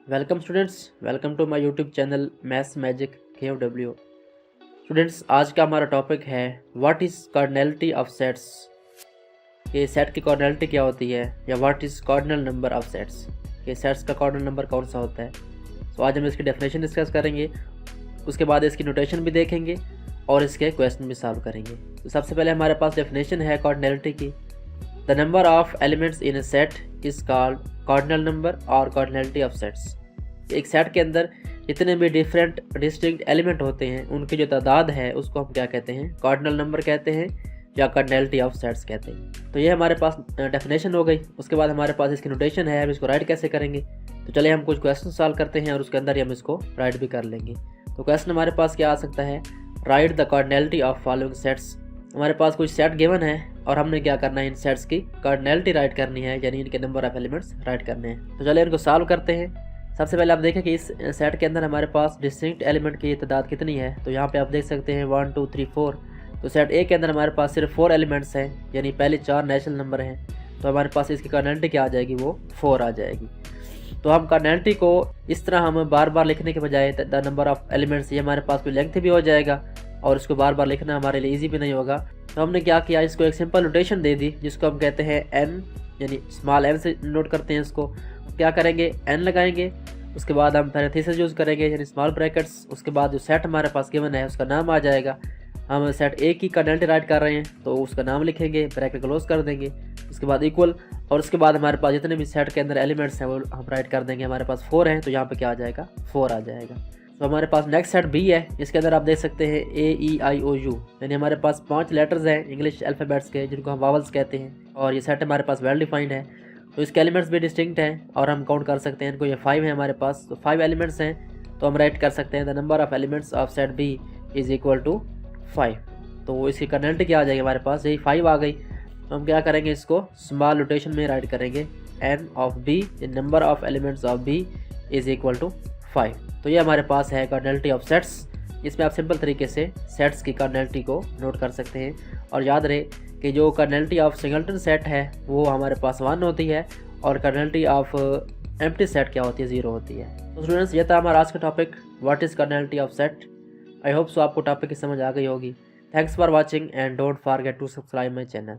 Welcome students, welcome to my YouTube channel maths magic KFW। Students, आज का हमारा topic है what is cardinality of sets. ये set की कार्डिनलिटी क्या होती है, या what is cardinal number of sets, ये सेट्स का कार्डिनल नंबर कौन सा होता है। तो आज हम इसकी डेफिनेशन डिस्कस करेंगे, उसके बाद इसकी नोटेशन भी देखेंगे और इसके क्वेश्चन भी सॉल्व करेंगे। तो सबसे पहले हमारे पास डेफिनेशन है कार्डिनलिटी की। The number of elements in A set is called cardinal number और कार्डिनलिटी ऑफ सेट्स। एक सेट के अंदर जितने भी डिफरेंट डिस्टिंक्ट एलिमेंट होते हैं उनकी जो तादाद है उसको हम क्या कहते हैं, कार्डिनल नंबर कहते हैं या कार्डिनलिटी ऑफ सेट्स कहते हैं। तो ये हमारे पास डेफिनेशन हो गई। उसके बाद हमारे पास इसकी नोटेशन है, हम इसको राइट कैसे करेंगे। तो चलिए हम कुछ क्वेश्चन सॉल्व करते हैं और उसके अंदर ही हम इसको राइट भी कर लेंगे। तो क्वेश्चन हमारे पास क्या आ सकता है, right the cardinality of following sets. हमारे पास कुछ सेट गिवन है और हमने क्या करना है, इन सेट्स की कार्डिनलिटी राइट करनी है, यानी इनके नंबर ऑफ एलिमेंट्स राइट करने हैं। तो चलिए इनको सॉल्व करते हैं। सबसे पहले आप देखें कि इस सेट के अंदर हमारे पास डिस्टिंक्ट एलिमेंट की तादाद कितनी है। तो यहाँ पे आप देख सकते हैं 1 2 3 4। तो सेट ए के अंदर हमारे पास सिर्फ 4 एलिमेंट्स हैं, यानी पहले 4 नेचुरल नंबर हैं। तो हमारे पास इसकी कार्डिनलिटी क्या आ जाएगी, वो 4 आ जाएगी। तो हम कार्डिनलिटी को इस तरह हम बार बार लिखने के बजाय द नंबर ऑफ एलिमेंट्स, ये हमारे पास कोई लेंथ भी हो जाएगा और इसको बार बार लिखना हमारे लिए ईजी भी नहीं होगा। तो हमने क्या किया, इसको एक सिंपल नोटेशन दे दी जिसको हम कहते हैं n, यानी स्मॉल n से नोट करते हैं इसको। क्या करेंगे, n लगाएंगे, उसके बाद हम पैरेंथेसिस यूज़ करेंगे यानी स्मॉल ब्रैकेट्स। उसके बाद जो सेट हमारे पास गिवन है उसका नाम आ जाएगा। हम सेट ए की कार्डिनलिटी राइट कर रहे हैं तो उसका नाम लिखेंगे, ब्रैकेट क्लोज कर देंगे, उसके बाद इक्वल, और उसके बाद हमारे पास जितने भी सेट के अंदर एलिमेंट्स हैं वो हम राइट कर देंगे। हमारे पास 4 हैं तो यहाँ पे क्या आ जाएगा, 4 आ जाएगा। तो हमारे पास नेक्स्ट सेट बी है, इसके अंदर आप देख सकते हैं AEIOU, यानी हमारे पास 5 लेटर्स हैं इंग्लिश अल्फ़ाबेट्स के जिनको हम वावल्स कहते हैं, और ये सेट हमारे पास वेल डिफाइंड है। तो इसके एलिमेंट्स भी डिस्टिंक्ट हैं और हम काउंट कर सकते हैं इनको। ये 5 है हमारे पास, तो 5 एलिमेंट्स हैं। तो हम राइट कर सकते हैं the number of elements of set B is equal to 5। तो इसकी कार्डिनलिटी क्या आ जाएगी, हमारे पास यही 5 आ गई। तो हम क्या करेंगे, इसको स्मॉल नोटेशन में राइट करेंगे, n of b, number of elements of b is equal to 5। तो ये हमारे पास है कार्डिनलिटी ऑफ सेट्स। इसमें आप सिंपल तरीके से सेट्स की कार्डिनलिटी को नोट कर सकते हैं। और याद रहे कि जो कार्डिनलिटी ऑफ सिंगलटन सेट है वो हमारे पास 1 होती है और कार्डिनलिटी ऑफ एम्प्टी सेट क्या होती है, 0 होती है। तो स्टूडेंट्स, ये था हमारा आज का topic, what is cardinality of set. I hope so आपको टॉपिक की समझ आ गई होगी। Thanks for watching and don't forget to subscribe my channel.